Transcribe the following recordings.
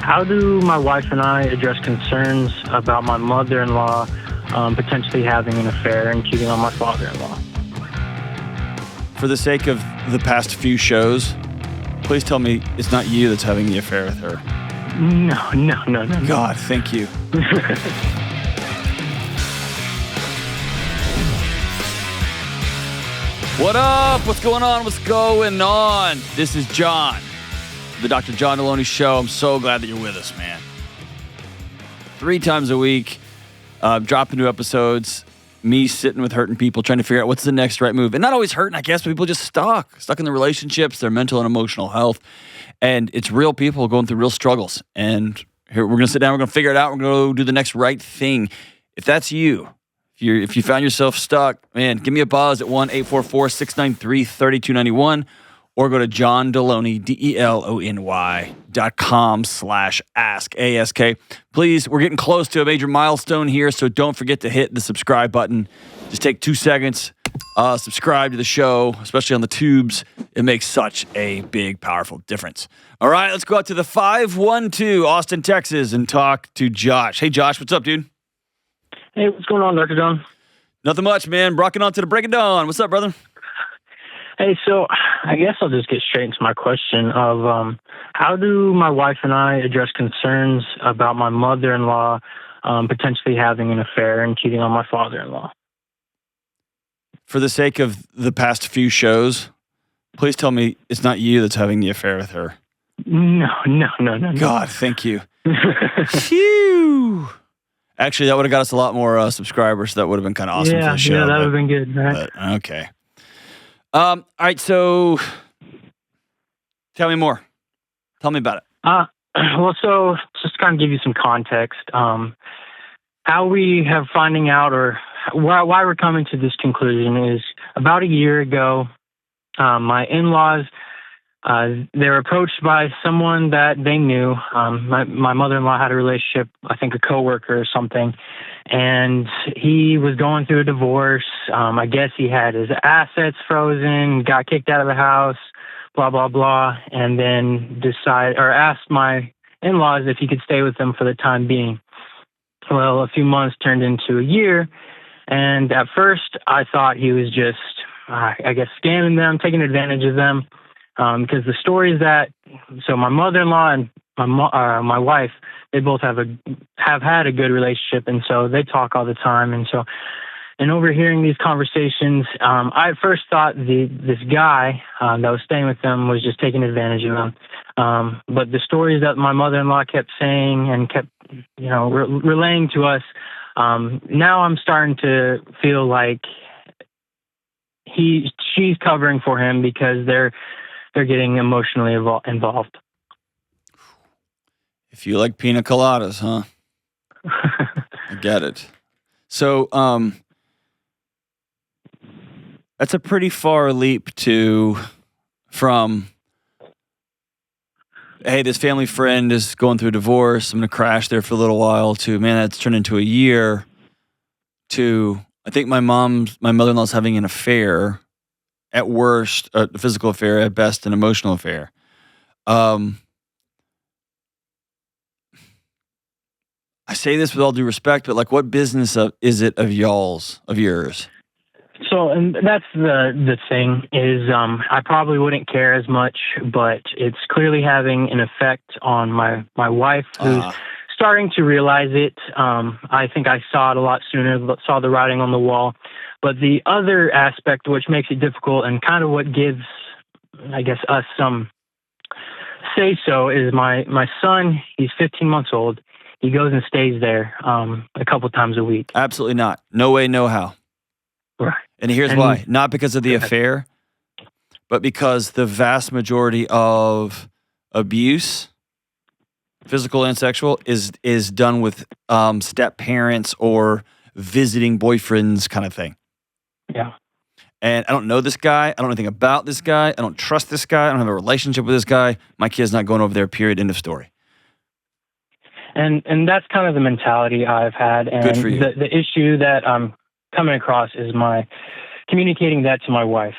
How do my wife and I address concerns about my mother-in-law potentially having an affair and cheating on my father-in-law? For the sake of the past few shows, please tell me it's not you that's having the affair with her. No. God, thank you. What up? What's going on? What's going on? This is John, the Dr. John Delony Show. I'm so glad that you're with us, man. 3 times a week, dropping new episodes, me sitting with hurting people, trying to figure out what's the next right move. And not always hurting, I guess, but people just stuck in their relationships, their mental and emotional health. And it's real people going through real struggles. And here we're going to sit down, we're going to figure it out, we're going to go do the next right thing. If that's you, if you found yourself stuck, man, give me a buzz at 1-844-693-3291 or go to johndelony, DELONY.com/ask, A-S-K. Please, we're getting close to a major milestone here, so don't forget to hit the subscribe button. Just take 2 seconds, subscribe to the show, especially on the tubes. It makes such a big, powerful difference. All right, let's go out to the 512, Austin, Texas, and talk to Josh. Hey, Josh, what's up, dude? Hey, what's going on, Dr. John? Nothing much, man. Rocking on to the break of dawn. What's up, brother? Hey, so I guess I'll just get straight into my question of how do my wife and I address concerns about my mother-in-law potentially having an affair and cheating on my father-in-law? For the sake of the past few shows, please tell me it's not you that's having the affair with her. No. God, thank you. Phew. Actually, that would have got us a lot more subscribers, so that would have been kind of awesome for the show. Yeah, that would have been good, right? But, okay. All right, so tell me more. Tell me about it. So just to kind of give you some context, how we have finding out or why we're coming to this conclusion is about a year ago, my in-laws, they were approached by someone that they knew. My mother-in-law had a relationship, I think a coworker or something, and he was going through a divorce. I guess he had his assets frozen, got kicked out of the house, blah, blah, blah, and then asked my in-laws if he could stay with them for the time being. Well, a few months turned into a year, and at first I thought he was just, I guess, scamming them, taking advantage of them. Because the stories so my mother-in-law and my wife, they both have had a good relationship, and so they talk all the time. And overhearing these conversations, I at first thought this guy that was staying with them was just taking advantage of them. But the stories that my mother-in-law kept saying and kept, relaying to us, now I'm starting to feel like she's covering for him because they're getting emotionally involved. If you like pina coladas, huh? I get it. So, that's a pretty far leap from, hey, this family friend is going through a divorce, I'm going to crash there for a little while, to, man, that's turned into a year, to, I think my mother-in-law's having an affair. At worst, a physical affair. At best, an emotional affair. I say this with all due respect, but like, what business is it of yours? So, and that's the thing is, I probably wouldn't care as much, but it's clearly having an effect on my wife, who's starting to realize it. I think I saw it a lot sooner, saw the writing on the wall. But the other aspect, which makes it difficult and kind of what gives, I guess, us some say-so, is my son. He's 15 months old. He goes and stays there a couple times a week. Absolutely not. No way, no how. Right. And here's why. Not because of the affair, but because the vast majority of abuse, physical and sexual, is done with step-parents or visiting boyfriends kind of thing. Yeah. And I don't know this guy. I don't know anything about this guy. I don't trust this guy. I don't have a relationship with this guy. My kid's not going over there, period, end of story. And that's kind of the mentality I've had. And Good for you. The issue that I'm coming across is my communicating that to my wife.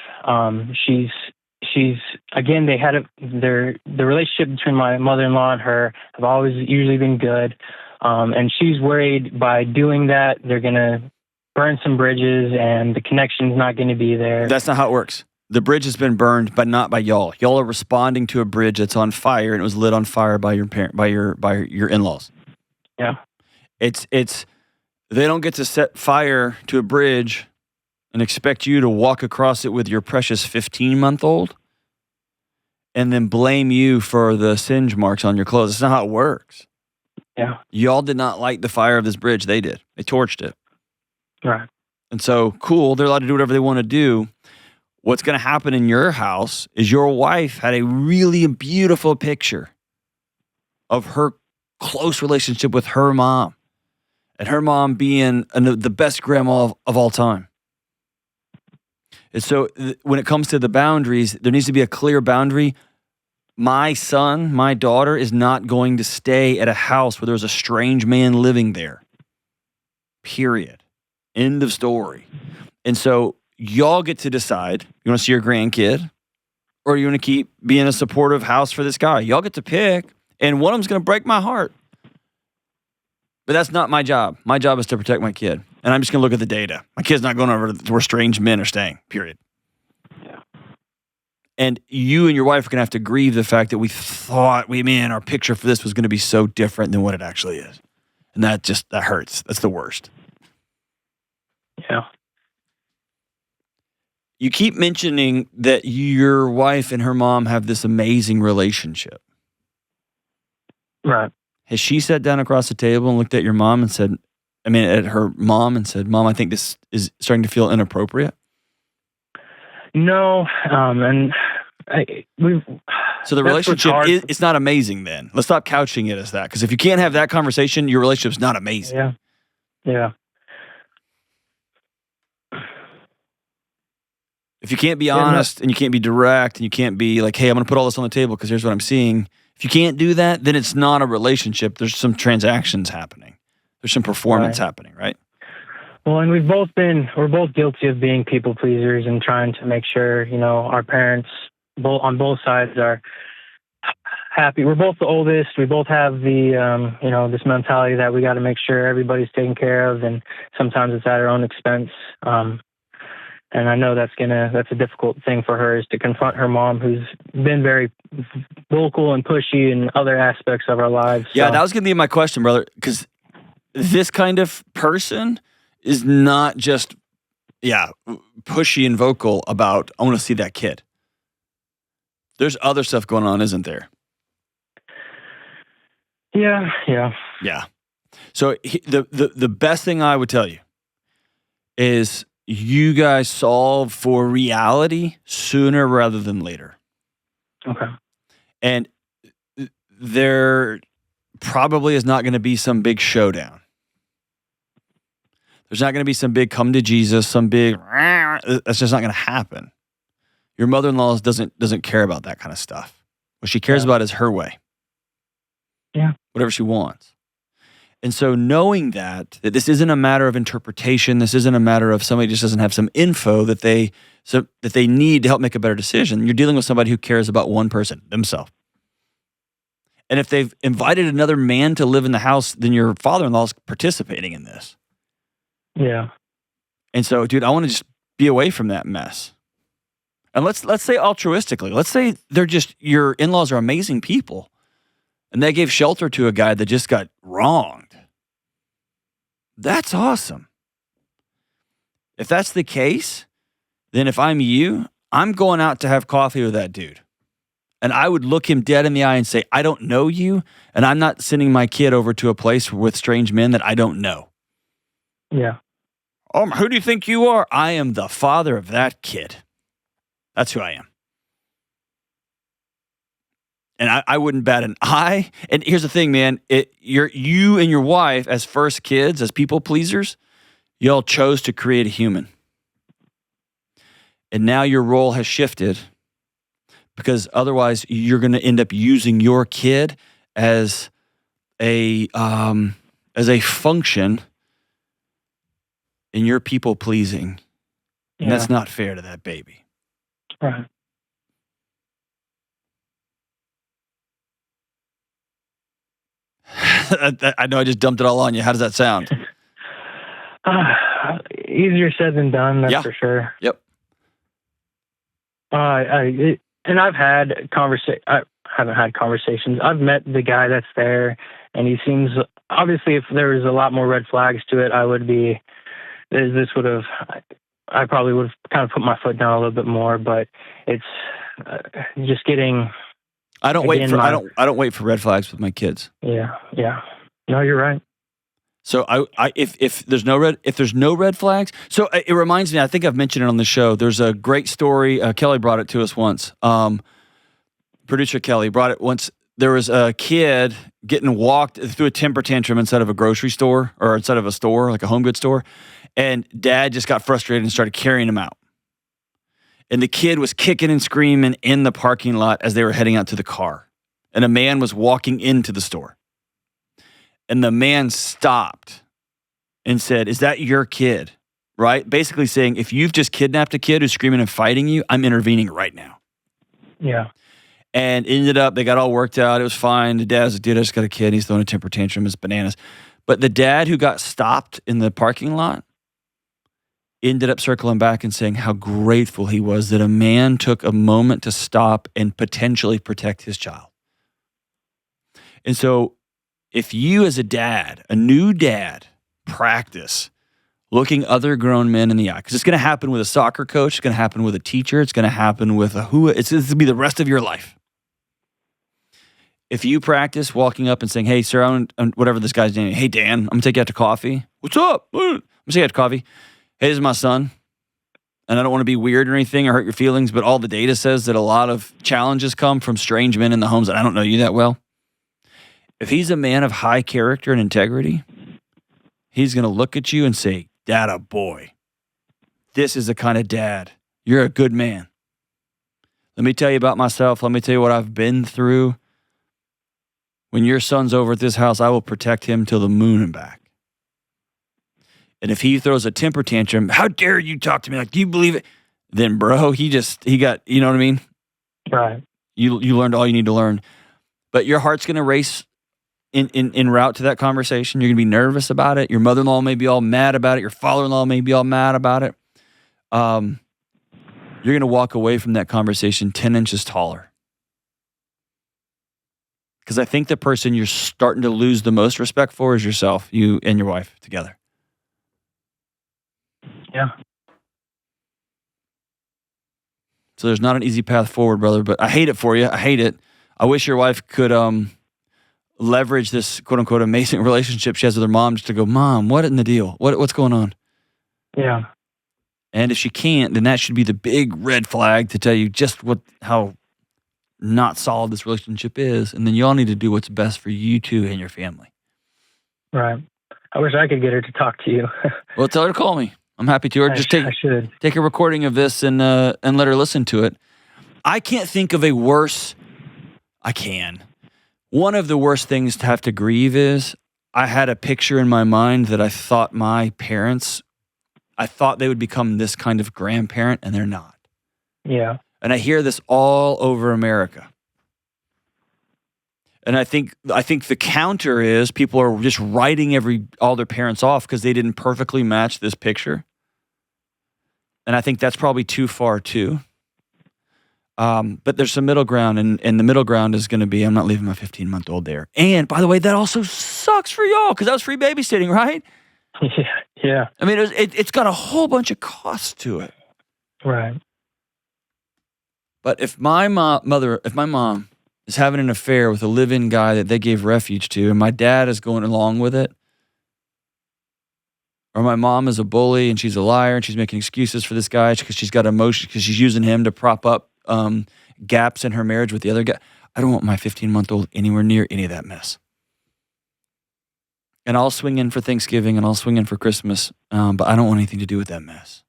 She's again, they had the relationship between my mother-in-law and her have always usually been good. And she's worried by doing that, they're going to burn some bridges and the connection's not going to be there. That's not how it works. The bridge has been burned, but not by y'all. Y'all are responding to a bridge that's on fire, and it was lit on fire by your your in-laws. Yeah. It's they don't get to set fire to a bridge and expect you to walk across it with your precious 15-month-old and then blame you for the singe marks on your clothes. That's not how it works. Yeah. Y'all did not light the fire of this bridge. They did. They torched it. Right. And so, cool, they're allowed to do whatever they want to do. What's going to happen in your house is your wife had a really beautiful picture of her close relationship with her mom, and her mom being the best grandma of all time. And so when it comes to the boundaries, there needs to be a clear boundary. My son, my daughter is not going to stay at a house where there's a strange man living there. Period. End of story. And so y'all get to decide, you want to see your grandkid or you want to keep being a supportive house for this guy. Y'all get to pick, and one of them's going to break my heart. But that's not my job. My job is to protect my kid. And I'm just going to look at the data. My kid's not going over to where strange men are staying, period. Yeah. And you and your wife are going to have to grieve the fact that we thought, our picture for this was going to be so different than what it actually is. And that hurts. That's the worst. Yeah. You keep mentioning that your wife and her mom have this amazing relationship. Right. Has she sat down across the table and looked at your mom and said, at her mom and said, Mom, I think this is starting to feel inappropriate? No. So the relationship, it's not amazing then. Let's stop couching it as that. Because if you can't have that conversation, your relationship's not amazing. Yeah. Yeah. If you can't be honest and you can't be direct and you can't be like, hey, I'm going to put all this on the table because here's what I'm seeing. If you can't do that, then it's not a relationship. There's some transactions happening. There's some performance happening, right? Well, and we're both guilty of being people pleasers and trying to make sure, our parents on both sides are happy. We're both the oldest. We both have the, this mentality that we got to make sure everybody's taken care of. And sometimes it's at our own expense. And I know that's a difficult thing for her, is to confront her mom, who's been very vocal and pushy in other aspects of our lives. Yeah, that was going to be my question, brother, because this kind of person is not just, pushy and vocal about, I want to see that kid. There's other stuff going on, isn't there? Yeah. Yeah. So the best thing I would tell you is you guys solve for reality sooner rather than later. Okay. And there probably is not going to be some big showdown. There's not going to be some big come to Jesus, some big, that's just not going to happen. Your mother-in-law doesn't care about that kind of stuff. What she cares about is her way. Yeah. Whatever she wants. And so knowing that this isn't a matter of interpretation, this isn't a matter of somebody just doesn't have some info that they need to help make a better decision. You're dealing with somebody who cares about one person, themselves. And if they've invited another man to live in the house, then your father-in-law is participating in this. Yeah. And so, dude, I want to just be away from that mess. And let's say altruistically, let's say your in-laws are amazing people, and they gave shelter to a guy that just got wronged. That's awesome. If that's the case, then if I'm you, I'm going out to have coffee with that dude. And I would look him dead in the eye and say, I don't know you, and I'm not sending my kid over to a place with strange men that I don't know. Yeah. Oh, who do you think you are? I am the father of that kid. That's who I am. And I wouldn't bat an eye. And here's the thing, man. You and your wife, as first kids, as people pleasers, y'all chose to create a human. And now your role has shifted, because otherwise you're going to end up using your kid as a function in your people pleasing. And that's not fair to that baby. Right. I know I just dumped it all on you. How does that sound? Easier said than done, that's Yeah. for sure. Yep. And I've had I haven't had conversations. I've met the guy that's there, and he seems, obviously, if there was a lot more red flags to it, I probably would have kind of put my foot down a little bit more. But it's just getting. I don't wait for red flags with my kids. Yeah. No, you're right. So if there's no red flags, so it reminds me. I think I've mentioned it on the show. There's a great story. Kelly brought it to us once. Producer Kelly brought it once. There was a kid getting walked through a temper tantrum inside of a grocery store or inside of a store, like a home goods store, and Dad just got frustrated and started carrying him out. And the kid was kicking and screaming in the parking lot as they were heading out to the car. And a man was walking into the store. And the man stopped and said, "Is that your kid?" Right? Basically saying, if you've just kidnapped a kid who's screaming and fighting you, I'm intervening right now. Yeah. And ended up, they got all worked out. It was fine. The dad's like, "Dude, I just got a kid. He's throwing a temper tantrum. It's bananas." But the dad who got stopped in the parking lot ended up circling back and saying how grateful he was that a man took a moment to stop and potentially protect his child. And so if you as a new dad, practice looking other grown men in the eye, because it's going to happen with a soccer coach, it's going to happen with a teacher, it's going to happen with it's going to be the rest of your life. If you practice walking up and saying, "Hey, sir, whatever this guy's name, hey, Dan, I'm going to take you out to coffee." "What's up?" "I'm going to take you out to coffee." "Hey, this is my son, and I don't want to be weird or anything or hurt your feelings, but all the data says that a lot of challenges come from strange men in the homes, and I don't know you that well." If he's a man of high character and integrity, he's going to look at you and say, "Dad, boy, this is the kind of dad. You're a good man. Let me tell you about myself. Let me tell you what I've been through. When your son's over at this house, I will protect him till the moon and back." And if he throws a temper tantrum, "How dare you talk to me? Like, do you believe it?" Then, bro, he got, you know what I mean? Right. You learned all you need to learn. But your heart's going to race in route to that conversation. You're going to be nervous about it. Your mother-in-law may be all mad about it. Your father-in-law may be all mad about it. You're going to walk away from that conversation 10 inches taller. Because I think the person you're starting to lose the most respect for is yourself, you and your wife together. Yeah. So there's not an easy path forward, brother, but I hate it for you. I hate it. I wish your wife could leverage this quote-unquote amazing relationship she has with her mom just to go, "Mom, what in the deal? What's going on?" Yeah. And if she can't, then that should be the big red flag to tell you just how not solid this relationship is. And then you all need to do what's best for you two and your family. Right. I wish I could get her to talk to you. Well, tell her to call me. I'm happy to. Or just take a recording of this and let her listen to it. I can't think of a worse. I can. One of the worst things to have to grieve is I had a picture in my mind that I thought I thought they would become this kind of grandparent, and they're not. Yeah. And I hear this all over America. And I think the counter is people are just writing all their parents off because they didn't perfectly match this picture. And I think that's probably too far too. But there's some middle ground, and the middle ground is going to be, I'm not leaving my 15-month-old there. And by the way, that also sucks for y'all because that was free babysitting, right? Yeah. I mean, it's got a whole bunch of costs to it. Right. But if my mom is having an affair with a live-in guy that they gave refuge to, and my dad is going along with it, or my mom is a bully and she's a liar and she's making excuses for this guy because she's got emotion because she's using him to prop up gaps in her marriage with the other guy. I don't want my 15-month-old anywhere near any of that mess. And I'll swing in for Thanksgiving and I'll swing in for Christmas, but I don't want anything to do with that mess.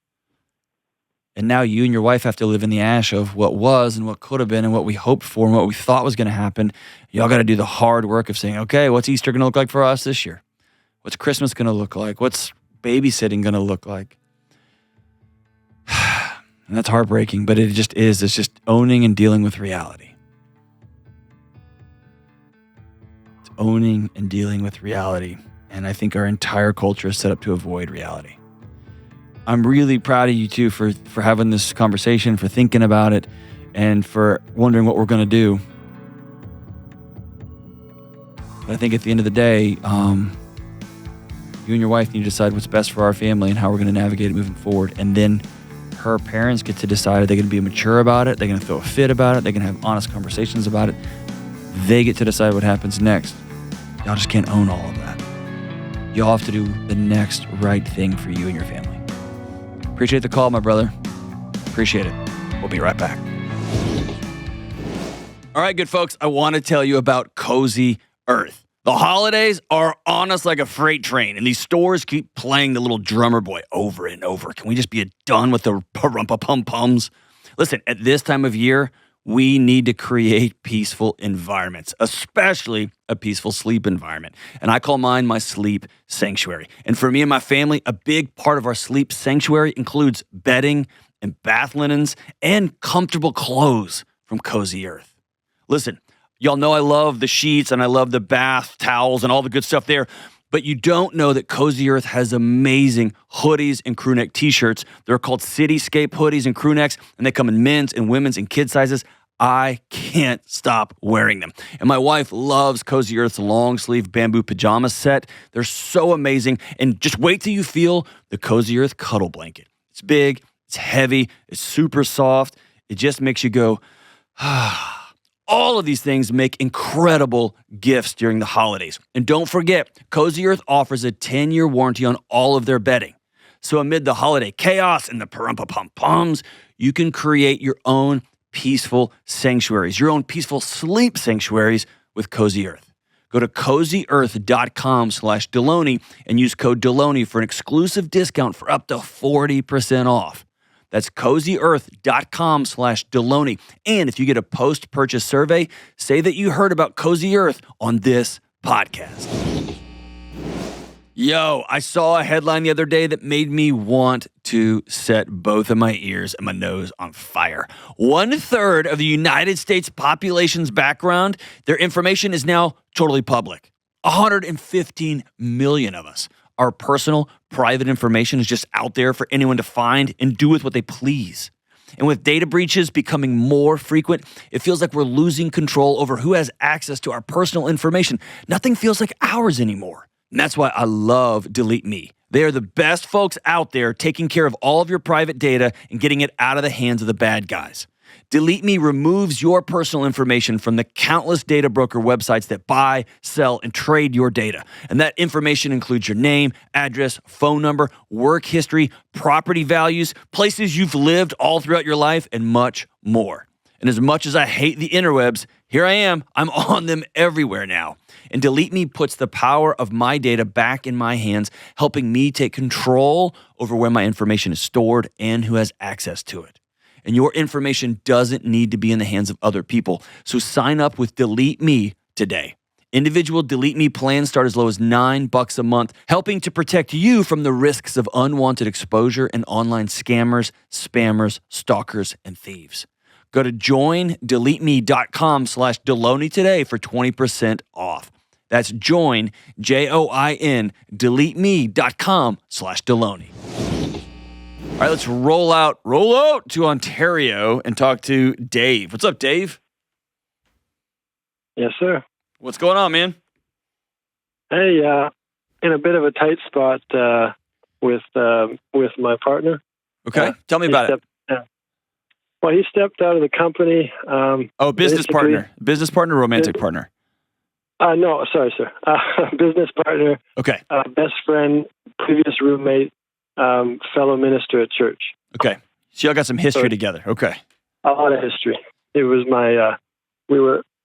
And now you and your wife have to live in the ash of what was and what could have been and what we hoped for and what we thought was going to happen. Y'all got to do the hard work of saying, okay, what's Easter going to look like for us this year? What's Christmas going to look like? What's babysitting going to look like? And that's heartbreaking, but it just is. It's just owning and dealing with reality. It's owning and dealing with reality. And I think our entire culture is set up to avoid reality. I'm really proud of you two for having this conversation, for thinking about it, and for wondering what we're going to do. But I think at the end of the day, you and your wife need to decide what's best for our family and how we're going to navigate it moving forward. And then her parents get to decide, are they going to be mature about it? They're going to throw a fit about it? They're going to have honest conversations about it? They get to decide what happens next. Y'all just can't own all of that. Y'all have to do the next right thing for you and your family. Appreciate the call, my brother. Appreciate it. We'll be right back. All right, good folks, I want to tell you about Cozy Earth. The holidays are on us like a freight train, and these stores keep playing the little drummer boy over and over. Can we just be done with the parumpa-pum-pums? Listen, at this time of year, we need to create peaceful environments, especially a peaceful sleep environment. And I call mine my sleep sanctuary. And for me and my family, a big part of our sleep sanctuary includes bedding and bath linens and comfortable clothes from Cozy Earth. Listen, y'all know I love the sheets and I love the bath towels and all the good stuff there. But you don't know that Cozy Earth has amazing hoodies and crew neck t-shirts. They're called Cityscape hoodies and crew necks, and they come in men's and women's and kid sizes. I can't stop wearing them. And my wife loves Cozy Earth's long sleeve bamboo pajama set. They're so amazing. And just wait till you feel the Cozy Earth cuddle blanket. It's big, it's heavy, it's super soft. It just makes you go, ah. All of these things make incredible gifts during the holidays. And don't forget, Cozy Earth offers a 10-year warranty on all of their bedding. So amid the holiday chaos and the parumpa-pum-pums, you can create your own peaceful sanctuaries, your own peaceful sleep sanctuaries with Cozy Earth. Go to CozyEarth.com/Delony and use code Delony for an exclusive discount for up to 40% off. That's CozyEarth.com/Delony. And if you get a post-purchase survey, say that you heard about Cozy Earth on this podcast. Yo, I saw a headline the other day that made me want to set both of my ears and my nose on fire. 1/3 of the United States population's background, their information is now totally public. 115 million of us. Our personal, private information is just out there for anyone to find and do with what they please. And with data breaches becoming more frequent, it feels like we're losing control over who has access to our personal information. Nothing feels like ours anymore. And that's why I love Delete Me. They are the best folks out there taking care of all of your private data and getting it out of the hands of the bad guys. Delete Me removes your personal information from the countless data broker websites that buy, sell, and trade your data. And that information includes your name, address, phone number, work history, property values, places you've lived all throughout your life, and much more. And as much as I hate the interwebs, here I am. I'm on them everywhere now. And Delete Me puts the power of my data back in my hands, helping me take control over where my information is stored and who has access to it. And your information doesn't need to be in the hands of other people. So sign up with Delete Me today. Individual Delete Me plans start as low as $9 a month, helping to protect you from the risks of unwanted exposure and online scammers, spammers, stalkers, and thieves. Go to joindeleteme.com/Delony today for 20% off. That's join, JOIN, deleteme.com/Delony. All right, let's roll out to Ontario and talk to Dave. What's up, Dave? Yes, sir. What's going on, man? Hey, in a bit of a tight spot with my partner. Okay, tell me about it. Well, he stepped out of the company. Business partner, romantic partner. No, sorry, sir. Business partner. Okay. Best friend, previous roommate. Fellow minister at church. Okay. So y'all got some history together. Okay. A lot of history. It was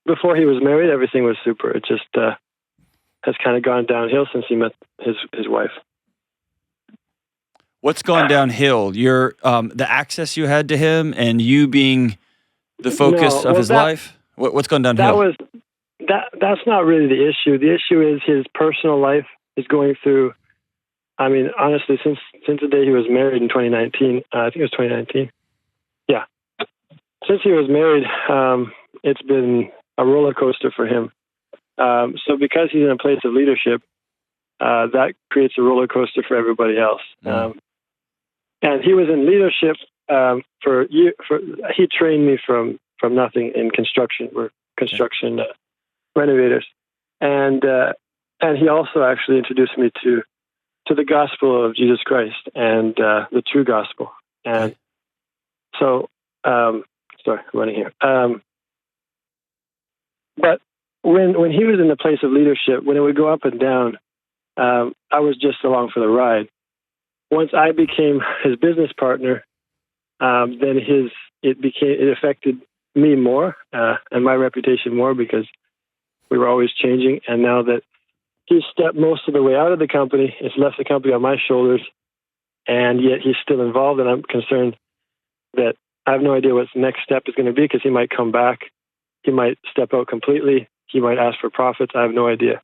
before he was married, everything was super. It just has kind of gone downhill since he met his wife. What's gone downhill? Your the access you had to him and you being the focus of his life? What's gone downhill? That's not really the issue. The issue is his personal life is going through. I mean, honestly, since the day he was married in 2019, I think it was 2019. Yeah. Since he was married, it's been a roller coaster for him. So because he's in a place of leadership, that creates a roller coaster for everybody else. And he was in leadership he trained me from nothing in construction. We're construction renovators, and he also actually introduced me to the gospel of Jesus Christ and the true gospel. And so, sorry, I'm running here. But when he was in the place of leadership, when it would go up and down, I was just along for the ride. Once I became his business partner, then it affected me more and my reputation more, because we were always changing. And now that he's stepped most of the way out of the company, it's left the company on my shoulders, and yet he's still involved, and I'm concerned that I have no idea what the next step is going to be, because he might come back, he might step out completely, he might ask for profits. I have no idea.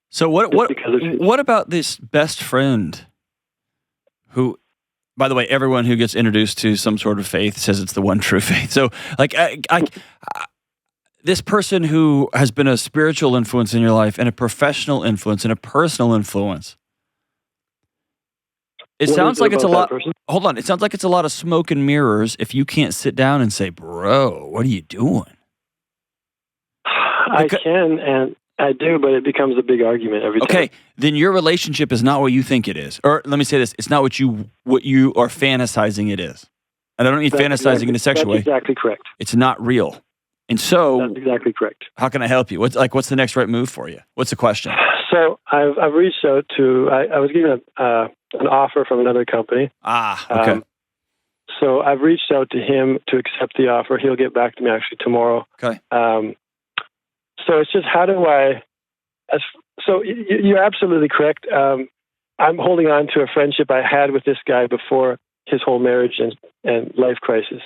So what about this best friend who, by the way, everyone who gets introduced to some sort of faith says it's the one true faith. So like this person who has been a spiritual influence in your life and a professional influence and a personal influence. It sounds like it's a lot. Hold on. It sounds like it's a lot of smoke and mirrors if you can't sit down and say, bro, what are you doing? I can, and I do, but it becomes a big argument every time. Okay, then your relationship is not what you think it is. Or let me say this, it's not what you are fantasizing it is. And I don't mean fantasizing in a sexual way. That's exactly correct. It's not real. And so that's exactly correct. How can I help you? What's the next right move for you? What's the question? So I've reached out to, I was given an offer from another company. Okay. So I've reached out to him to accept the offer. He'll get back to me actually tomorrow. Okay. So it's just, how do I, so you're absolutely correct. I'm holding on to a friendship I had with this guy before his whole marriage and life crisis,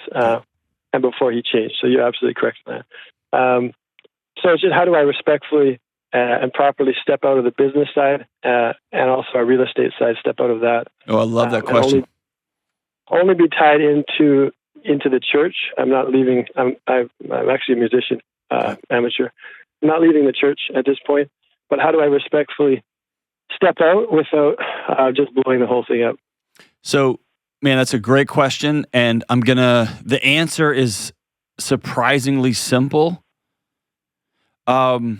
and before he changed. So you're absolutely correct on that. So it's just, how do I respectfully and properly step out of the business side and also our real estate side, step out of that? Oh, I love that question. Only be tied into the church. I'm not leaving. I'm actually a musician, amateur. I'm not leaving the church at this point. But how do I respectfully step out without just blowing the whole thing up? So, man, that's a great question, and the answer is surprisingly simple. But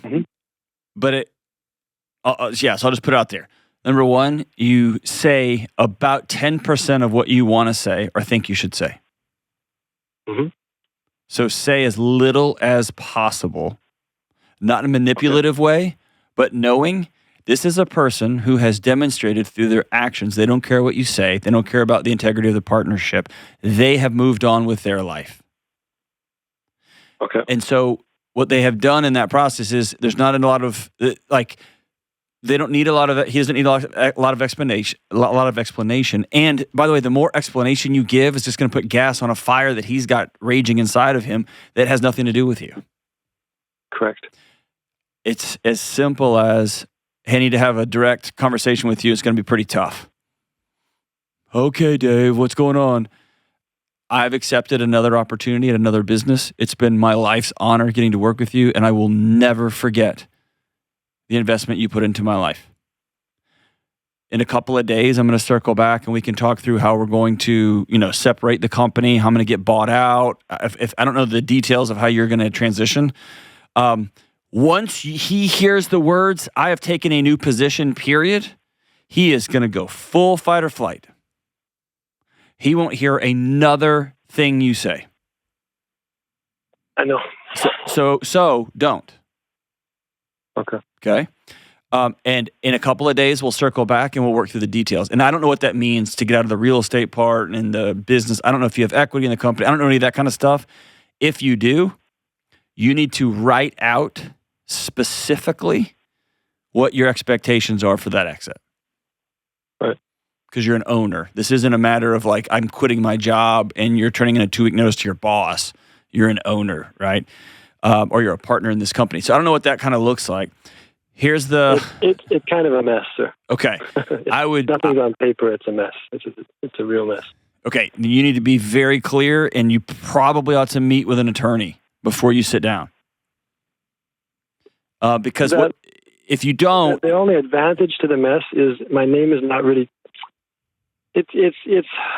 so I'll just put it out there. Number one, you say about 10% of what you want to say or think you should say. Mm-hmm. So say as little as possible, not in a manipulative way, but knowing this is a person who has demonstrated through their actions, they don't care what you say, they don't care about the integrity of the partnership, they have moved on with their life. Okay. And so what they have done in that process is there's not a lot of, they don't need a lot of, he doesn't need a lot of explanation. And by the way, the more explanation you give is just going to put gas on a fire that he's got raging inside of him that has nothing to do with you. Correct. It's as simple as, hey, I need to have a direct conversation with you. It's going to be pretty tough. Okay, Dave, what's going on? I've accepted another opportunity at another business. It's been my life's honor getting to work with you, and I will never forget the investment you put into my life. In a couple of days, I'm going to circle back and we can talk through how we're going to, separate the company, how I'm going to get bought out. If I don't know the details of how you're going to transition. Once he hears the words, I have taken a new position, period, he is going to go full fight or flight. He won't hear another thing you say. I know. So don't. Okay. And in a couple of days, we'll circle back and we'll work through the details. And I don't know what that means to get out of the real estate part and the business. I don't know if you have equity in the company. I don't know any of that kind of stuff. If you do, you need to write out specifically what your expectations are for that exit. Right. Because you're an owner. This isn't a matter of like, I'm quitting my job and you're turning in a 2-week notice to your boss. You're an owner, right? Or you're a partner in this company. So I don't know what that kind of looks like. Here's the... It's kind of a mess, sir. Okay. Nothing's on paper. It's a mess. It's a real mess. Okay. You need to be very clear, and you probably ought to meet with an attorney before you sit down. Because if you don't, the only advantage to the mess is my name is not really. It's.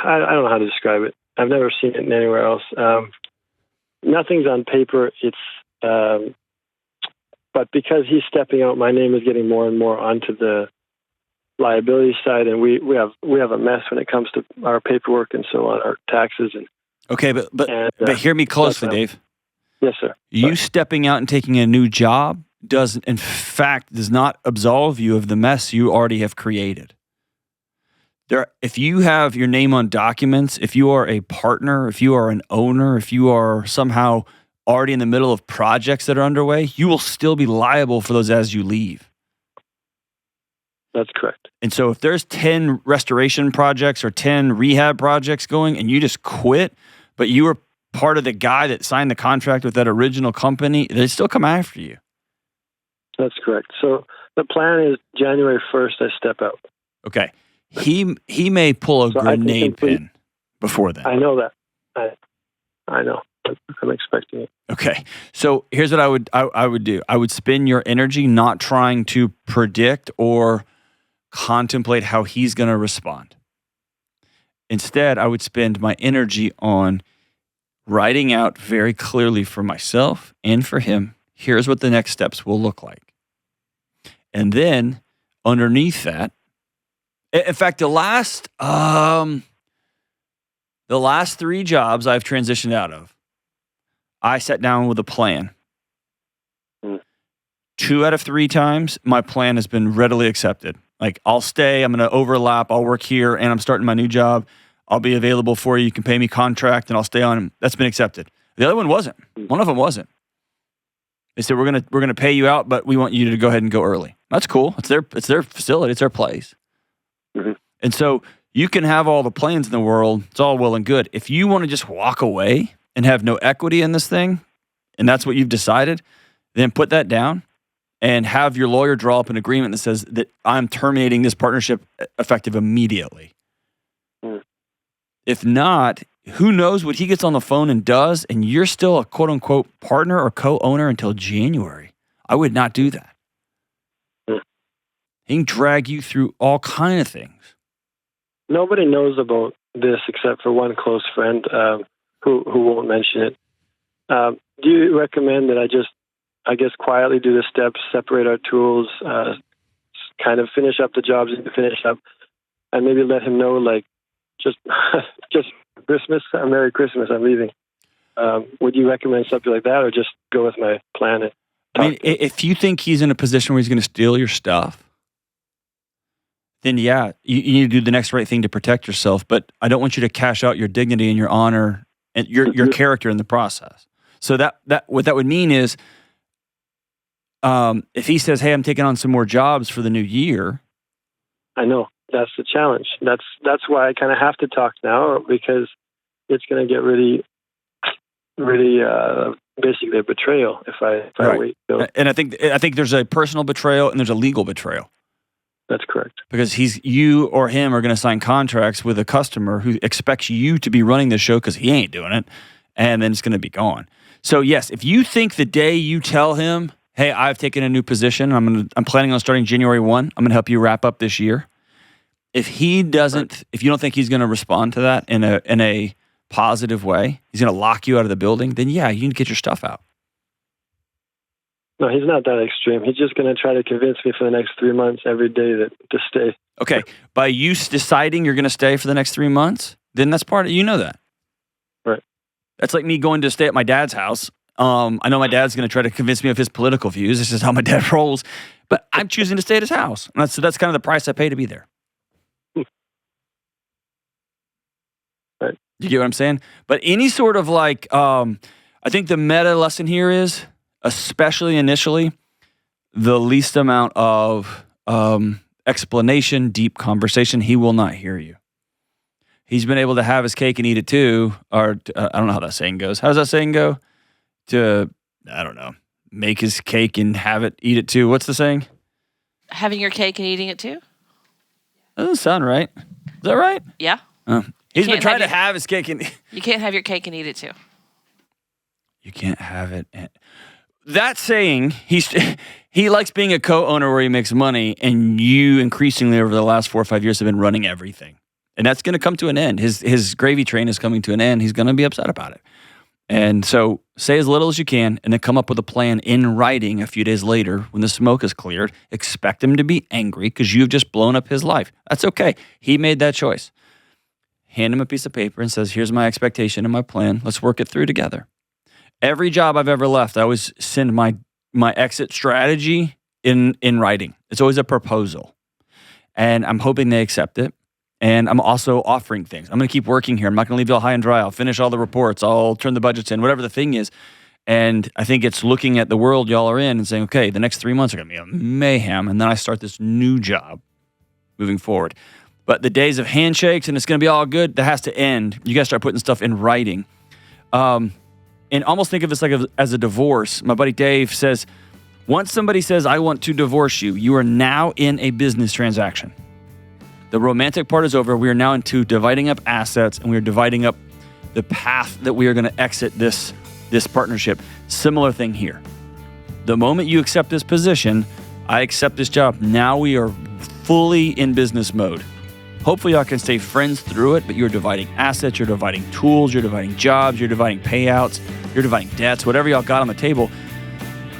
I don't know how to describe it. I've never seen it anywhere else. Nothing's on paper. It's. But because he's stepping out, my name is getting more and more onto the liability side, and we have a mess when it comes to our paperwork and so on, our taxes and. Okay, but hear me closely, Dave. Yes, sir. You stepping out and taking a new job does not absolve you of the mess you already have created. If you have your name on documents, if you are a partner, if you are an owner, if you are somehow already in the middle of projects that are underway, you will still be liable for those as you leave. That's correct. And so if there's 10 restoration projects or 10 rehab projects going and you just quit, but you were part of the guy that signed the contract with that original company, they still come after you. That's correct. So the plan is January 1st, I step out. Okay. He may pull a grenade pin before then. I know that. I know. I'm expecting it. Okay. So here's what I would do. I would spend your energy not trying to predict or contemplate how he's going to respond. Instead, I would spend my energy on writing out very clearly for myself and for him, here's what the next steps will look like. And then underneath that, in fact, the last 3 jobs I've transitioned out of, I sat down with a plan. 2 out of 3 times, my plan has been readily accepted. Like, I'll stay, I'm going to overlap, I'll work here, and I'm starting my new job. I'll be available for you. You can pay me contract, and I'll stay on. That's been accepted. The other one wasn't. One of them wasn't. They said, we're gonna pay you out, but we want you to go ahead and go early. That's cool. It's their facility. It's their place. Mm-hmm. And so you can have all the plans in the world. It's all well and good. If you want to just walk away and have no equity in this thing, and that's what you've decided, then put that down and have your lawyer draw up an agreement that says that I'm terminating this partnership effective immediately. Mm. If not, who knows what he gets on the phone and does, and you're still a quote-unquote partner or co-owner until January. I would not do that. Mm. He can drag you through all kinds of things. Nobody knows about this except for one close friend who won't mention it. Do you recommend that I guess quietly do the steps, separate our tools, kind of finish up the jobs and finish up, and maybe let him know, like, just Christmas, Merry Christmas, I'm leaving. Would you recommend something like that, or just go with my plan? If you think he's in a position where he's going to steal your stuff, then yeah, you need to do the next right thing to protect yourself. But I don't want you to cash out your dignity and your honor and your character in the process. So that what that would mean is, if he says, "Hey, I'm taking on some more jobs for the new year," I know that's the challenge. That's why I kind of have to talk now, because it's going to get really, really basically a betrayal if I wait. So. And I think there's a personal betrayal and there's a legal betrayal. That's correct. Because you or him are going to sign contracts with a customer who expects you to be running the show because he ain't doing it, and then it's going to be gone. So yes, if you think the day you tell him, "Hey, I've taken a new position. I'm planning on starting January 1. I'm going to help you wrap up this year." If he doesn't, if you don't think he's going to respond to that in a positive way, he's going to lock you out of the building, then yeah, you need to get your stuff out. No, he's not that extreme. He's just going to try to convince me for the next 3 months every day to stay. Okay. By you deciding you're going to stay for the next 3 months, then that's part of, you know that. Right. That's like me going to stay at my dad's house. I know my dad's going to try to convince me of his political views. This is how my dad rolls. But I'm choosing to stay at his house. And that's kind of the price I pay to be there. Right. You get what I'm saying? But any sort of like, I think the meta lesson here is, especially initially, the least amount of explanation, deep conversation, he will not hear you. He's been able to have his cake and eat it too, or I don't know how that saying goes. How does that saying go? I don't know, make his cake and have it, eat it too. What's the saying? Having your cake and eating it too? That doesn't sound right. Is that right? Yeah. He's been trying to have his cake and... You can't have your cake and eat it too. You can't have it. That saying, he He likes being a co-owner where he makes money, and you increasingly over the last 4 or 5 years have been running everything. And that's going to come to an end. His gravy train is coming to an end. He's going to be upset about it. And so say as little as you can and then come up with a plan in writing a few days later when the smoke is cleared. Expect him to be angry because you've just blown up his life. That's okay. He made that choice. Hand him a piece of paper and says, here's my expectation and my plan. Let's work it through together. Every job I've ever left, I always send my exit strategy in writing. It's always a proposal. And I'm hoping they accept it. And I'm also offering things. I'm going to keep working here. I'm not going to leave y'all high and dry. I'll finish all the reports. I'll turn the budgets in, whatever the thing is. And I think it's looking at the world y'all are in and saying, okay, the next 3 months are going to be a mayhem. And then I start this new job moving forward. But the days of handshakes and it's going to be all good, that has to end. You got to start putting stuff in writing. And almost think of this like as a divorce. My buddy Dave says, once somebody says, I want to divorce you, you are now in a business transaction. The romantic part is over. We are now into dividing up assets, and we are dividing up the path that we are going to exit this partnership. Similar thing here. The moment you accept this position, I accept this job. Now we are fully in business mode. Hopefully y'all can stay friends through it, but you're dividing assets, you're dividing tools, you're dividing jobs, you're dividing payouts, you're dividing debts, whatever y'all got on the table.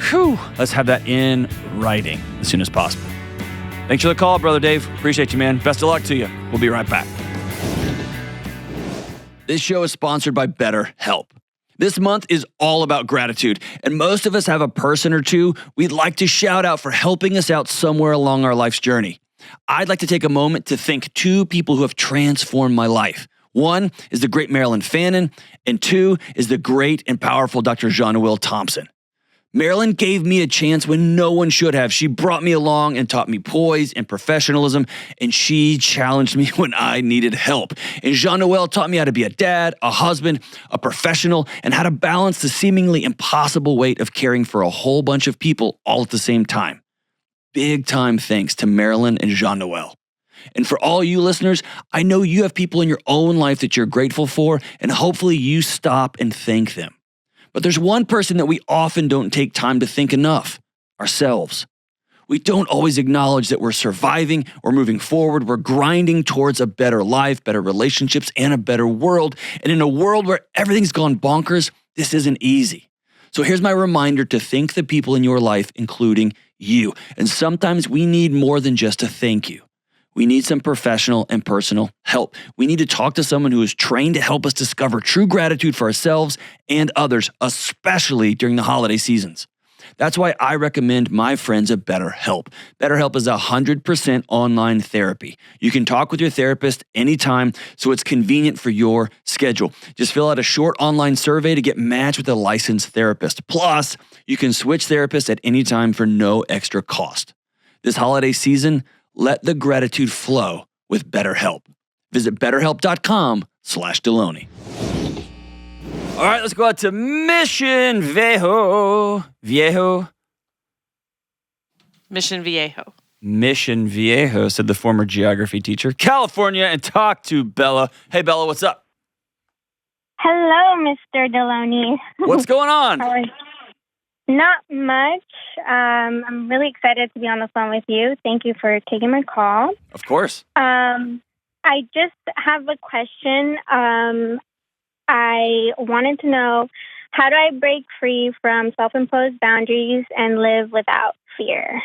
Whew, let's have that in writing as soon as possible. Thanks for the call, Brother Dave. Appreciate you, man. Best of luck to you. We'll be right back. This show is sponsored by BetterHelp. This month is all about gratitude, and most of us have a person or two we'd like to shout out for helping us out somewhere along our life's journey. I'd like to take a moment to thank 2 people who have transformed my life. One is the great Marilyn Fannin, and 2 is the great and powerful Dr. Jean-Noel Thompson. Marilyn gave me a chance when no one should have. She brought me along and taught me poise and professionalism, and she challenged me when I needed help. And Jean-Noel taught me how to be a dad, a husband, a professional, and how to balance the seemingly impossible weight of caring for a whole bunch of people all at the same time. Big time thanks to Marilyn and Jean-Noel. And for all you listeners, I know you have people in your own life that you're grateful for, and hopefully you stop and thank them. But there's one person that we often don't take time to thank enough: ourselves. We don't always acknowledge that we're surviving or moving forward. We're grinding towards a better life, better relationships, and a better world. And in a world where everything's gone bonkers, this isn't easy. So here's my reminder to thank the people in your life, including you. And sometimes we need more than just a thank you. We need some professional and personal help. We need to talk to someone who is trained to help us discover true gratitude for ourselves and others, especially during the holiday seasons. That's why I recommend my friends at BetterHelp. BetterHelp is 100% online therapy. You can talk with your therapist anytime, so it's convenient for your schedule. Just fill out a short online survey to get matched with a licensed therapist. Plus, you can switch therapists at any time for no extra cost. This holiday season, let the gratitude flow with BetterHelp. Visit BetterHelp.com/Delony. All right, let's go out to Mission Viejo. Mission Viejo. Mission Viejo, said the former geography teacher. California, and talk to Bella. Hey, Bella, what's up? Hello, Mr. Delony. What's going on? Not much. I'm really excited to be on the phone with you. Thank you for taking my call. Of course. I just have a question. I wanted to know, how do I break free from self-imposed boundaries and live without fear?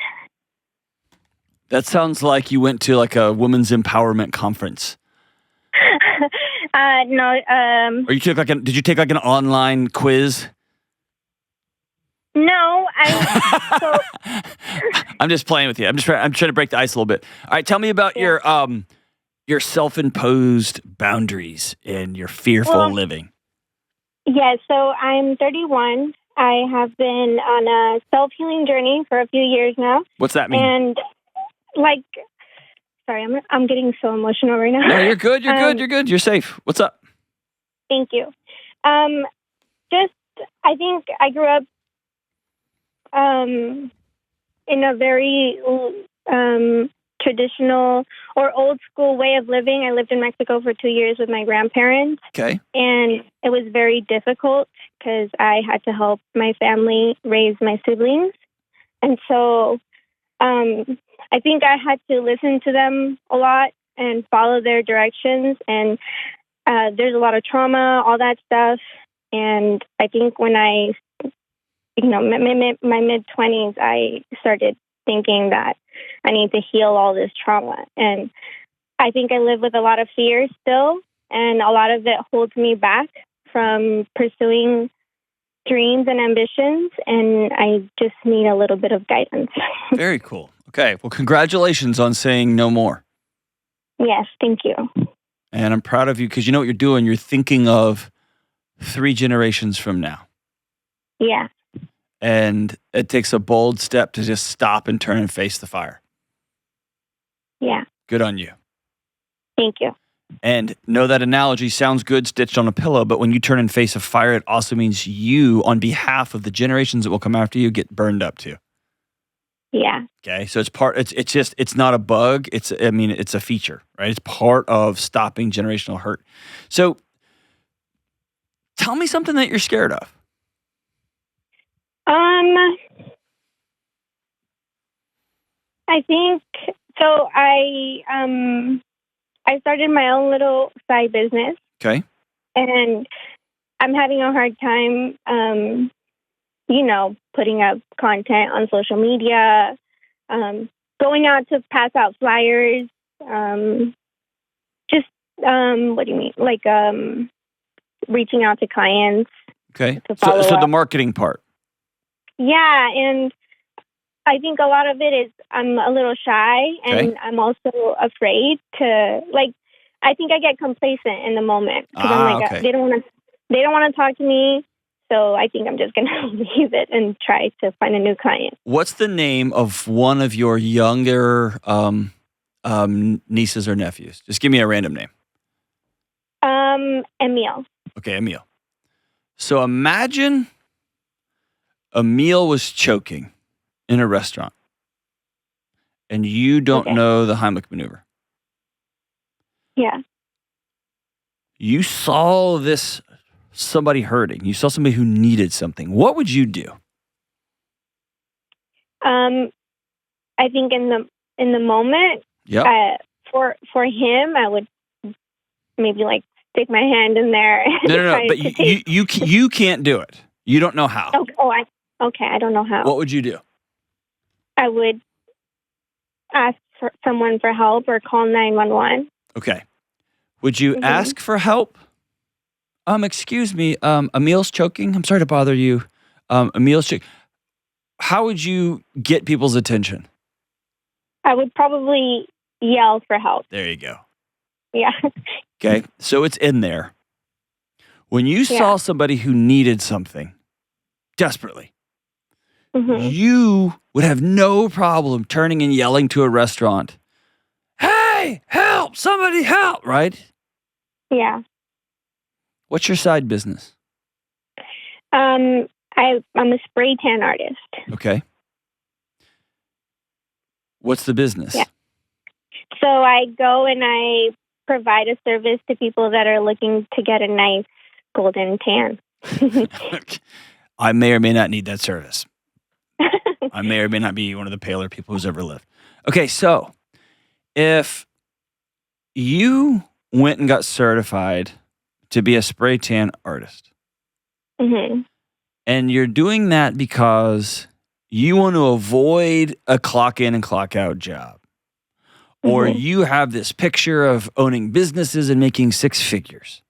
That sounds like you went to like a women's empowerment conference. No. Or you took did you take like an online quiz? No, I'm just playing with you. I'm trying to break the ice a little bit. All right, tell me about your self-imposed boundaries and your fearful living. Yeah, so I'm 31. I have been on a self-healing journey for a few years now. What's that mean? And sorry, I'm getting so emotional right now. No, you're good. You're good. You're safe. What's up? Thank you. I think I grew up in a very traditional or old school way of living. I lived in Mexico for 2 years with my grandparents. Okay. And it was very difficult because I had to help my family raise my siblings. And so I think I had to listen to them a lot and follow their directions. And there's a lot of trauma, all that stuff. And I think when I, my mid-20s, I started thinking that I need to heal all this trauma. And I think I live with a lot of fear still, and a lot of it holds me back from pursuing dreams and ambitions, and I just need a little bit of guidance. Very cool. Okay. Well, congratulations on saying no more. Yes, thank you. And I'm proud of you because you know what you're doing. You're thinking of 3 generations from now. Yeah. And it takes a bold step to just stop and turn and face the fire. Yeah. Good on you. Thank you. And know that analogy sounds good stitched on a pillow, but when you turn and face a fire, it also means you, on behalf of the generations that will come after you, get burned up too. Yeah. Okay. So it's not a bug. It's a feature, right? It's part of stopping generational hurt. So tell me something that you're scared of. I think so. I started my own little side business. Okay. And I'm having a hard time, putting up content on social media, going out to pass out flyers, what do you mean? Like, reaching out to clients. Okay. So the marketing part. Yeah. And I think a lot of it is I'm a little shy, and I'm also afraid to, I think I get complacent in the moment because I'm like, they don't want to talk to me. So I think I'm just going to leave it and try to find a new client. What's the name of one of your younger nieces or nephews? Just give me a random name. Emil. Okay, Emil. So imagine Emil was choking in a restaurant and you don't know the Heimlich maneuver. Yeah. You saw somebody hurting. You saw somebody who needed something. What would you do? I think in the moment, for him, I would maybe stick my hand in there. No. But you can't do it. You don't know how. Okay. I don't know how. What would you do? I would ask for someone for help or call 911. Okay. Would you ask for help? Excuse me, Emil's choking. I'm sorry to bother you. Emil's choking. How would you get people's attention? I would probably yell for help. There you go. Yeah. Okay, so it's in there. When you saw somebody who needed something desperately, you would have no problem turning and yelling to a restaurant, "Hey, help! Somebody help!" Right? Yeah. What's your side business? I'm a spray tan artist. Okay. What's the business? Yeah. So I go and I provide a service to people that are looking to get a nice golden tan. I may or may not need that service. I may or may not be one of the paler people who's ever lived. Okay, so if you went and got certified to be a spray tan artist, and you're doing that because you want to avoid a clock in and clock out job, or you have this picture of owning businesses and making 6 figures,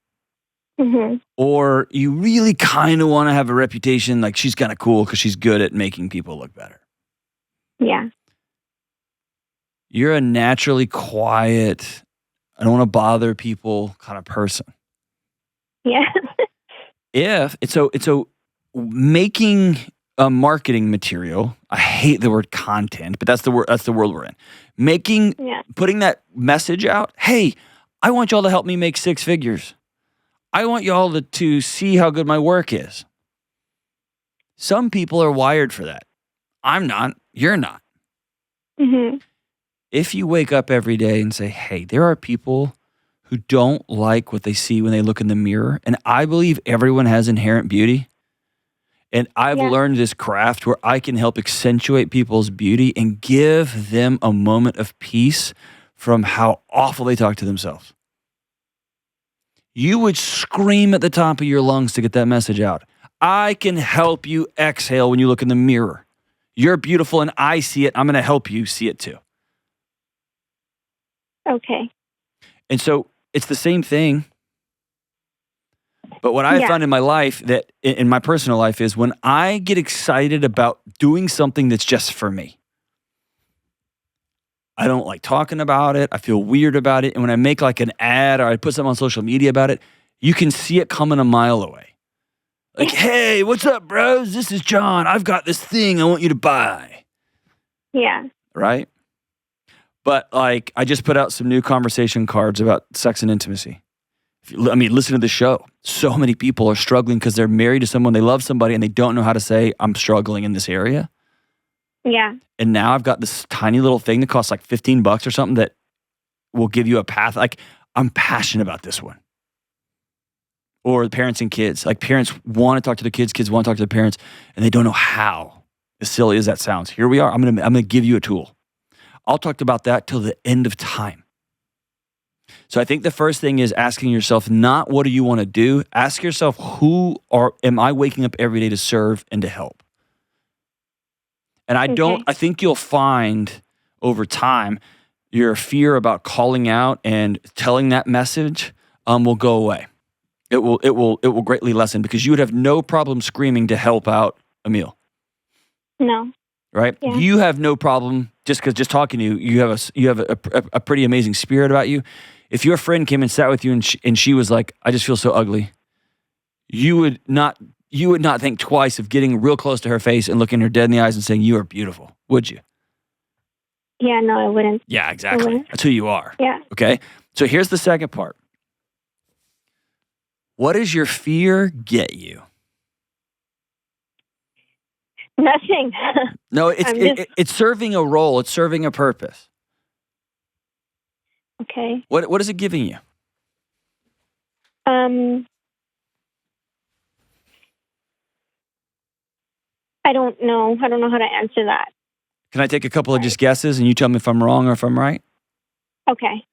or you really kind of want to have a reputation like she's kind of cool because she's good at making people look better. Yeah. You're a naturally quiet, I don't want to bother people kind of person. Yeah. So making a marketing material, I hate the word content, but that's the world we're in. Putting that message out, hey, I want y'all to help me make 6 figures. I want y'all to see how good my work is. Some people are wired for that. I'm not. You're not. If you wake up every day and say, hey, there are people who don't like what they see when they look in the mirror, and I believe everyone has inherent beauty. And I've Yeah. learned this craft where I can help accentuate people's beauty and give them a moment of peace from how awful they talk to themselves. You would scream at the top of your lungs to get that message out. I can help you exhale when you look in the mirror. You're beautiful and I see it. I'm going to help you see it too. Okay. And so it's the same thing. But what I Yeah. found in my life, that in my personal life, is when I get excited about doing something that's just for me, I don't like talking about it. I feel weird about it. And when I make like an ad or I put something on social media about it, you can see it coming a mile away. Like, hey, what's up, bros? This is John. I've got this thing I want you to buy. Yeah. Right? But like, I just put out some new conversation cards about sex and intimacy. Listen to the show. So many people are struggling because they're married to someone, they love somebody, and they don't know how to say, I'm struggling in this area. Yeah. And now I've got this tiny little thing that costs like $15 or something that will give you a path. Like, I'm passionate about this one. Or the parents and kids. Like, parents want to talk to their kids, kids want to talk to their parents, and they don't know how. As silly as that sounds. Here we are. I'm gonna give you a tool. I'll talk about that till the end of time. So I think the first thing is asking yourself, not what do you want to do? Ask yourself, am I waking up every day to serve and to help? And I think you'll find over time, your fear about calling out and telling that message will go away. It will greatly lessen because you would have no problem screaming to help out Emil. No. Right? Yeah. You have no problem just talking to you. You have a pretty amazing spirit about you. If your friend came and sat with you and she was like, I just feel so ugly, you would not think twice of getting real close to her face and looking her dead in the eyes and saying, you are beautiful, would you? Yeah, no, I wouldn't. Yeah, exactly. That's who you are. Yeah. Okay? So here's the second part. What does your fear get you? Nothing. No, it's serving a role. It's serving a purpose. Okay. What is it giving you? I don't know. I don't know how to answer that. Can I take a couple of just guesses and you tell me if I'm wrong or if I'm right? Okay.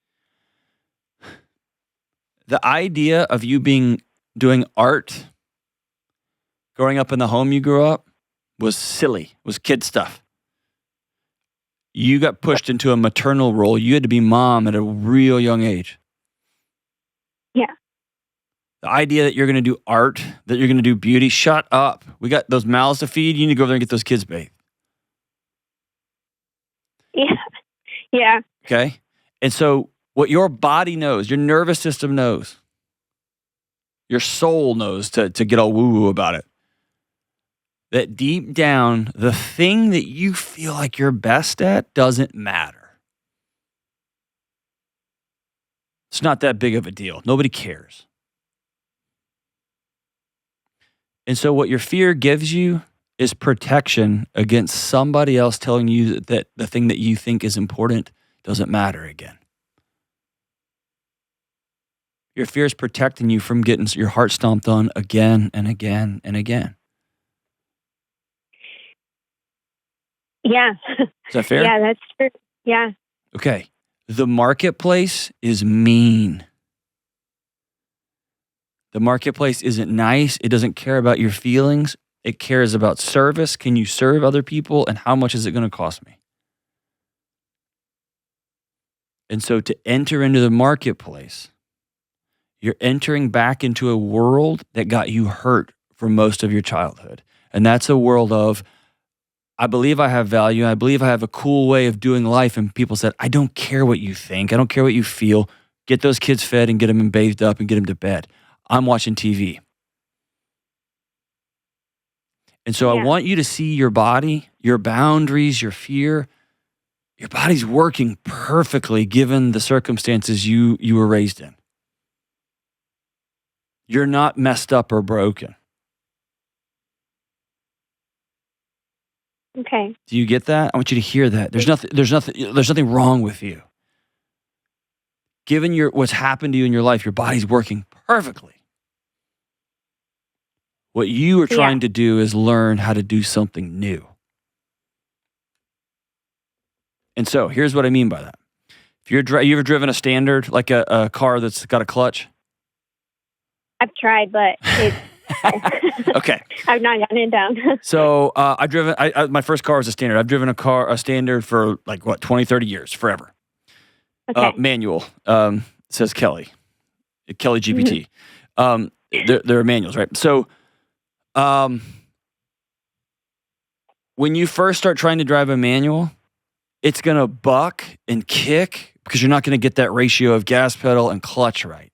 The idea of you doing art, growing up in the home you grew up, was silly, was kid stuff. You got pushed into a maternal role. You had to be mom at a real young age. Yeah. The idea that you're going to do art, that you're going to do beauty, shut up. We got those mouths to feed. You need to go over there and get those kids bathed. Yeah. Yeah. Okay? And so what your body knows, your nervous system knows, your soul knows to get all woo-woo about it, that deep down, the thing that you feel like you're best at doesn't matter. It's not that big of a deal. Nobody cares. And so what your fear gives you is protection against somebody else telling you that the thing that you think is important doesn't matter again. Your fear is protecting you from getting your heart stomped on again and again and again. Yeah. Is that fair? Yeah, that's true. Yeah. Okay. The marketplace is mean. The marketplace isn't nice. It doesn't care about your feelings. It cares about service. Can you serve other people? And how much is it going to cost me? And so to enter into the marketplace, you're entering back into a world that got you hurt for most of your childhood. And that's a world of, I believe I have value. I believe I have a cool way of doing life. And people said, I don't care what you think. I don't care what you feel. Get those kids fed and get them bathed up and get them to bed. I'm watching TV. And so I want you to see your body, your boundaries, your fear. Your body's working perfectly given the circumstances you were raised in. You're not messed up or broken. Okay. Do you get that? I want you to hear that. There's nothing wrong with you. Given what's happened to you in your life, your body's working perfectly. What you are trying to do is learn how to do something new. And so here's what I mean by that. If you ever driven a standard, like a car that's got a clutch? I've tried, but it's okay. I've not gotten it down. So I've driven. My first car was a standard. I've driven a standard for 20, 30 years, forever. Okay. Manual. Says Kelly GPT. They're manuals, right? So, when you first start trying to drive a manual, it's gonna buck and kick because you're not gonna get that ratio of gas pedal and clutch right.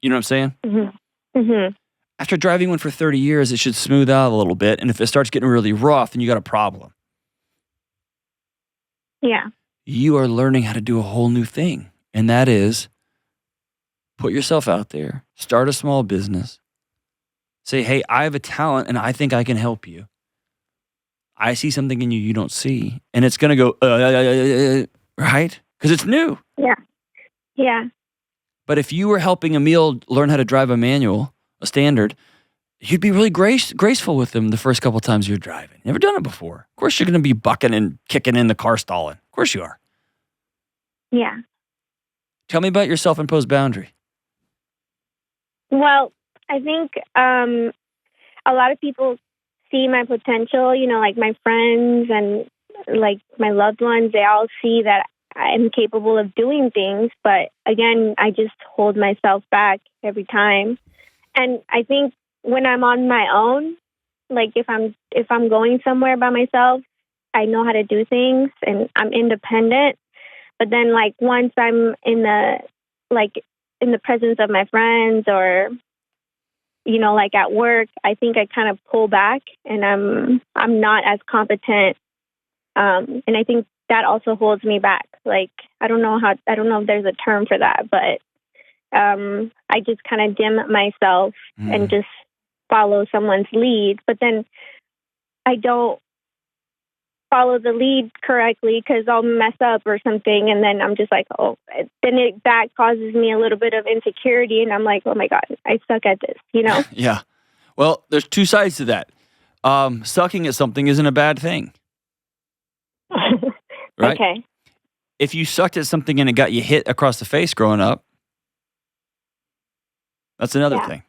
You know what I'm saying? Mm-hmm. Mm-hmm. After driving one for 30 years, it should smooth out a little bit. And if it starts getting really rough, then you got a problem. Yeah. You are learning how to do a whole new thing. And that is put yourself out there, start a small business, say, hey, I have a talent and I think I can help you. I see something in you you don't see. And it's going to go, right? Because it's new. Yeah. Yeah. But if you were helping Emil learn how to drive a manual, a standard, you'd be really graceful with them the first couple times you're driving. Never done it before. Of course you're going to be bucking and kicking in the car stalling. Of course you are. Yeah. Tell me about your self-imposed boundary. Well, I think a lot of people see my potential, like my friends and like my loved ones, they all see that I'm capable of doing things. But again, I just hold myself back every time. And I think when I'm on my own, like if I'm going somewhere by myself, I know how to do things and I'm independent. But then like once I'm in the presence of my friends or like at work, I think I kind of pull back and I'm not as competent. And I think that also holds me back. Like I don't know if there's a term for that, but I just kind of dim myself and just follow someone's lead. But then I don't follow the lead correctly because I'll mess up or something. And then I'm just like, that causes me a little bit of insecurity. And I'm like, oh my God, I suck at this, Yeah. Well, there's two sides to that. Sucking at something isn't a bad thing. Right? Okay. If you sucked at something and it got you hit across the face growing up, that's another thing.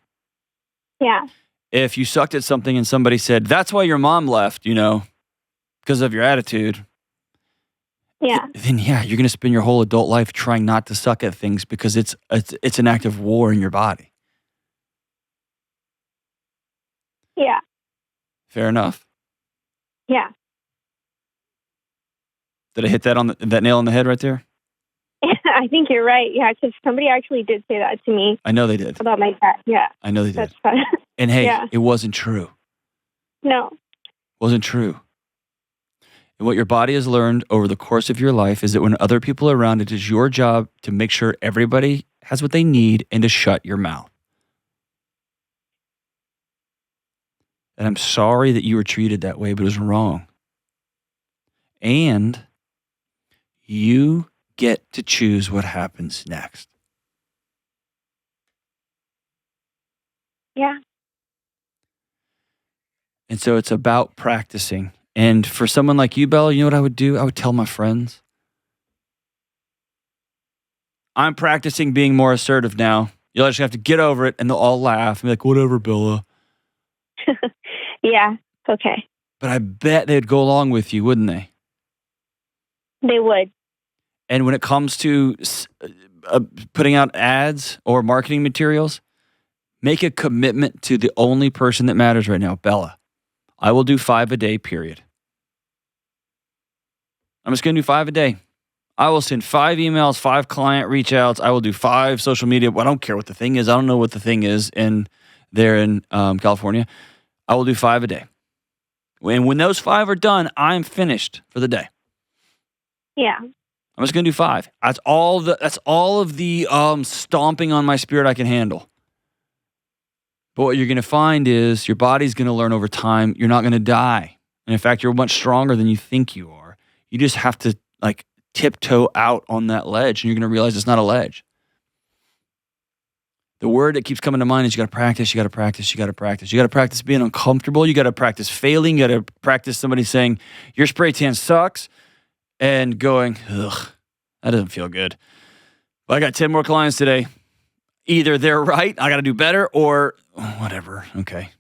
Yeah. If you sucked at something and somebody said, that's why your mom left, because of your attitude. Yeah. Then you're going to spend your whole adult life trying not to suck at things because it's an act of war in your body. Yeah. Fair enough. Yeah. Did I hit that nail on the head right there? I think you're right. Yeah, because somebody actually did say that to me. I know they did. About my dad. Yeah. I know they did. That's fun. And hey, It wasn't true. No. It wasn't true. And what your body has learned over the course of your life is that when other people are around, it is your job to make sure everybody has what they need and to shut your mouth. And I'm sorry that you were treated that way, but it was wrong. And you get to choose what happens next. Yeah. And so it's about practicing. And for someone like you, Bella, you know what I would do? I would tell my friends, I'm practicing being more assertive now. You'll just have to get over it, and they'll all laugh and be like, whatever, Bella. Yeah. Okay. But I bet they'd go along with you, wouldn't they? They would. And when it comes to putting out ads or marketing materials, make a commitment to the only person that matters right now, Bella. I will do 5 a day, period. I'm just going to do 5 a day. I will send 5 emails, 5 client reach outs. I will do 5 social media. I don't care what the thing is. I don't know what the thing is there in California. I will do 5 a day. And when those 5 are done, I'm finished for the day. Yeah. I'm just going to do 5. That's all of the stomping on my spirit I can handle. But what you're going to find is your body's going to learn over time you're not going to die. And in fact, you're much stronger than you think you are. You just have to tiptoe out on that ledge, and you're going to realize it's not a ledge. The word that keeps coming to mind is you got to practice, you got to practice, you got to practice. You got to practice being uncomfortable. You got to practice failing. You got to practice somebody saying, your spray tan sucks, and going, ugh, that doesn't feel good. But I got 10 more clients today. Either they're right, I got to do better, or whatever, okay.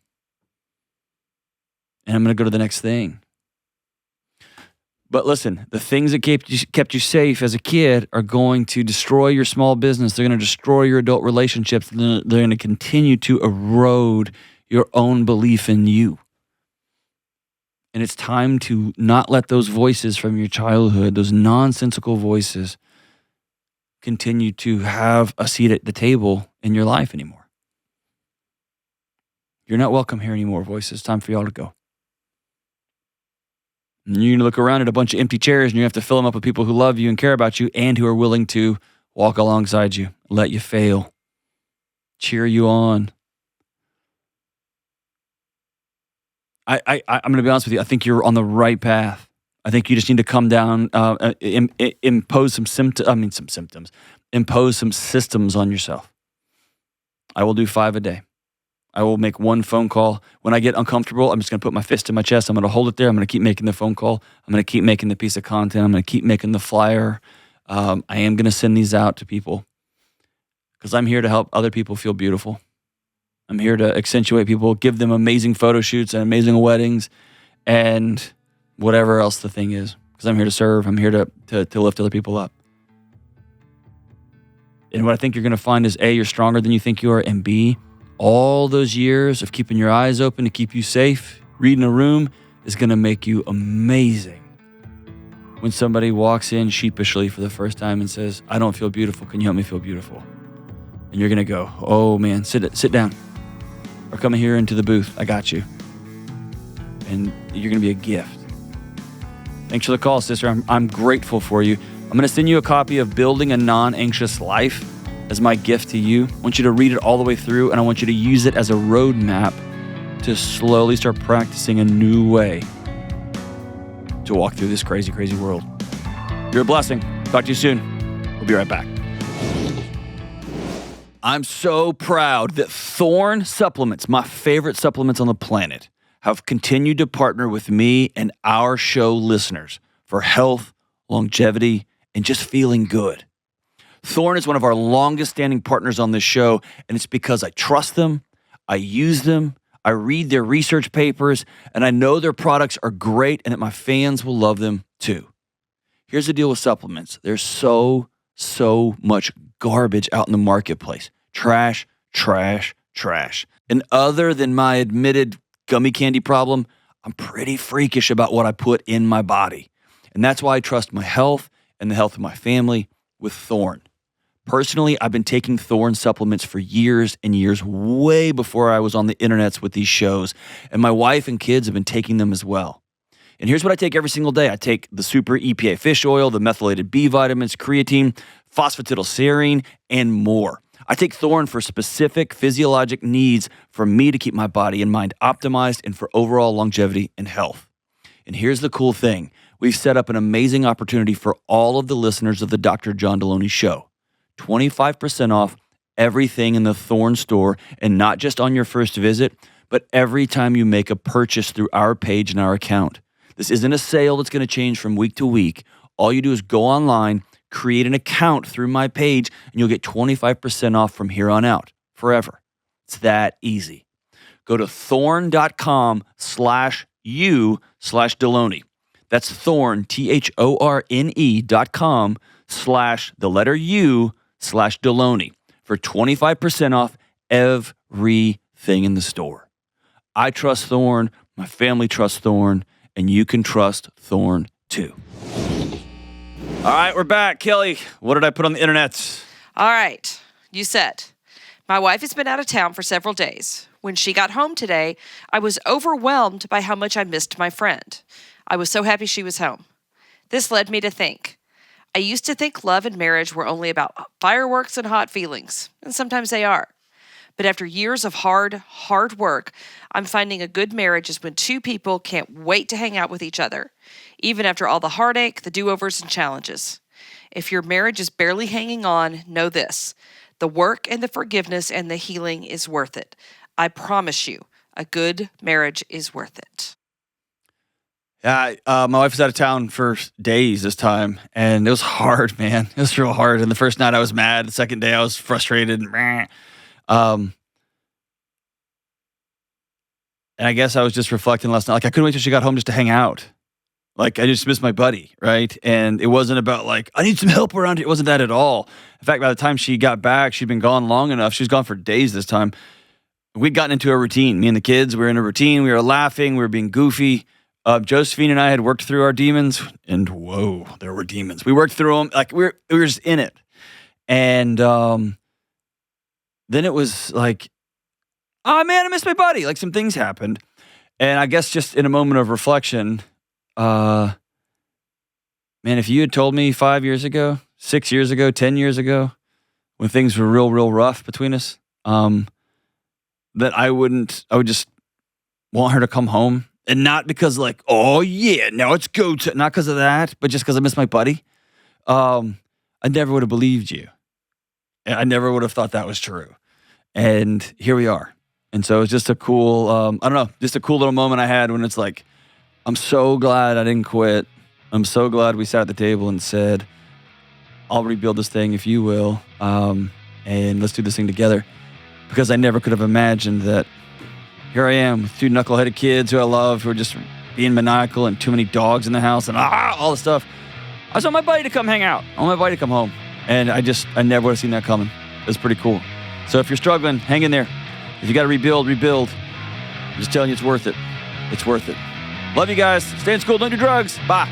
And I'm going to go to the next thing. But listen, the things that kept you safe as a kid are going to destroy your small business. They're going to destroy your adult relationships. They're going to continue to erode your own belief in you. And it's time to not let those voices from your childhood, those nonsensical voices, continue to have a seat at the table in your life anymore. You're not welcome here anymore, voices. It's time for y'all to go. And you're going to look around at a bunch of empty chairs and you have to fill them up with people who love you and care about you and who are willing to walk alongside you, let you fail, cheer you on. I'm going to be honest with you. I think you're on the right path. I think you just need to come down, impose some symptoms, impose some systems on yourself. I will do 5 a day. I will make one phone call. When I get uncomfortable, I'm just going to put my fist in my chest. I'm going to hold it there. I'm going to keep making the phone call. I'm going to keep making the piece of content. I'm going to keep making the flyer. I am going to send these out to people because I'm here to help other people feel beautiful. I'm here to accentuate people, give them amazing photo shoots and amazing weddings and whatever else the thing is, because I'm here to serve. I'm here to lift other people up. And what I think you're going to find is A, you're stronger than you think you are, and B, all those years of keeping your eyes open to keep you safe, reading a room, is going to make you amazing. When somebody walks in sheepishly for the first time and says, I don't feel beautiful, can you help me feel beautiful? And you're going to go, oh man, sit down. Or come here into the booth, I got you. And you're going to be a gift. Thanks for the call, sister. I'm grateful for you. I'm going to send you a copy of Building a Non-Anxious Life as my gift to you. I want you to read it all the way through, and I want you to use it as a roadmap to slowly start practicing a new way to walk through this crazy, crazy world. You're a blessing. Talk to you soon. We'll be right back. I'm so proud that Thorne Supplements, my favorite supplements on the planet, have continued to partner with me and our show listeners for health, longevity, and just feeling good. Thorne is one of our longest standing partners on this show, and it's because I trust them, I use them, I read their research papers, and I know their products are great and that my fans will love them too. Here's the deal with supplements. There's so much garbage out in the marketplace. Trash. And other than my admitted gummy candy problem, I'm pretty freakish about what I put in my body. And that's why I trust my health and the health of my family with Thorne. Personally, I've been taking Thorne supplements for years and years, way before I was on the internets with these shows. And my wife and kids have been taking them as well. And here's what I take every single day. I take the Super EPA fish oil, the methylated B vitamins, creatine, phosphatidylserine, and more. I take Thorne for specific physiologic needs for me to keep my body and mind optimized and for overall longevity and health. And here's the cool thing. We've set up an amazing opportunity for all of the listeners of the Dr. John Delony Show. 25% off everything in the Thorne store, and not just on your first visit, but every time you make a purchase through our page and our account. This isn't a sale that's going to change from week to week. All you do is go online, create an account through my page, and you'll get 25% off from here on out, forever. It's that easy. Go to thorne.com/u/Delony. That's Thorne, THORNE.com/U/Delony for 25% off everything in the store. I trust Thorne, my family trusts Thorne, and you can trust Thorne too. All right, we're back. Kelly, what did I put on the internet? All right. You said, my wife has been out of town for several days. When she got home today, I was overwhelmed by how much I missed my friend. I was so happy she was home. This led me to think. I used to think love and marriage were only about fireworks and hot feelings, and sometimes they are. But after years of hard work, I'm finding a good marriage is when two people can't wait to hang out with each other, even after all the heartache, the do-overs, and challenges. If your marriage is barely hanging on, know this. The work and the forgiveness and the healing is worth it. I promise you, a good marriage is worth it. Yeah, my wife was out of town for days this time, and it was hard, man. It was real hard. And the first night I was mad. The second day I was frustrated. And I guess I was just reflecting last night. Like, I couldn't wait till she got home just to hang out. Like, I just missed my buddy, right? And it wasn't about like, I need some help around here. It wasn't that at all. In fact, by the time she got back, she'd been gone long enough. She was gone for days this time. We'd gotten into a routine. Me and the kids, we were in a routine. We were laughing. We were being goofy. Josephine and I had worked through our demons, and whoa, there were demons. We worked through them. Like, we were just in it. And then it was like, oh man, I missed my buddy. Like, some things happened. And I guess just in a moment of reflection, man, if you had told me 5 years ago, 6 years ago, 10 years ago, when things were real rough between us, that I would just want her to come home. And not because like, oh yeah, now it's go to, not because of that, but just because I miss my buddy. I never would have believed you. I never would have thought that was true. And here we are. And so it's just a cool, I don't know, just a cool little moment I had when it's like, I'm so glad I didn't quit. I'm so glad we sat at the table and said, I'll rebuild this thing if you will. And let's do this thing together. Because I never could have imagined that here I am with two knuckleheaded kids who I love, who are just being maniacal, and too many dogs in the house and all the stuff. I just want my buddy to come hang out. I want my buddy to come home. And I never would have seen that coming. It was pretty cool. So if you're struggling, hang in there. If you got to rebuild. I'm just telling you, it's worth it. It's worth it. Love you guys. Stay in school. Don't do drugs. Bye.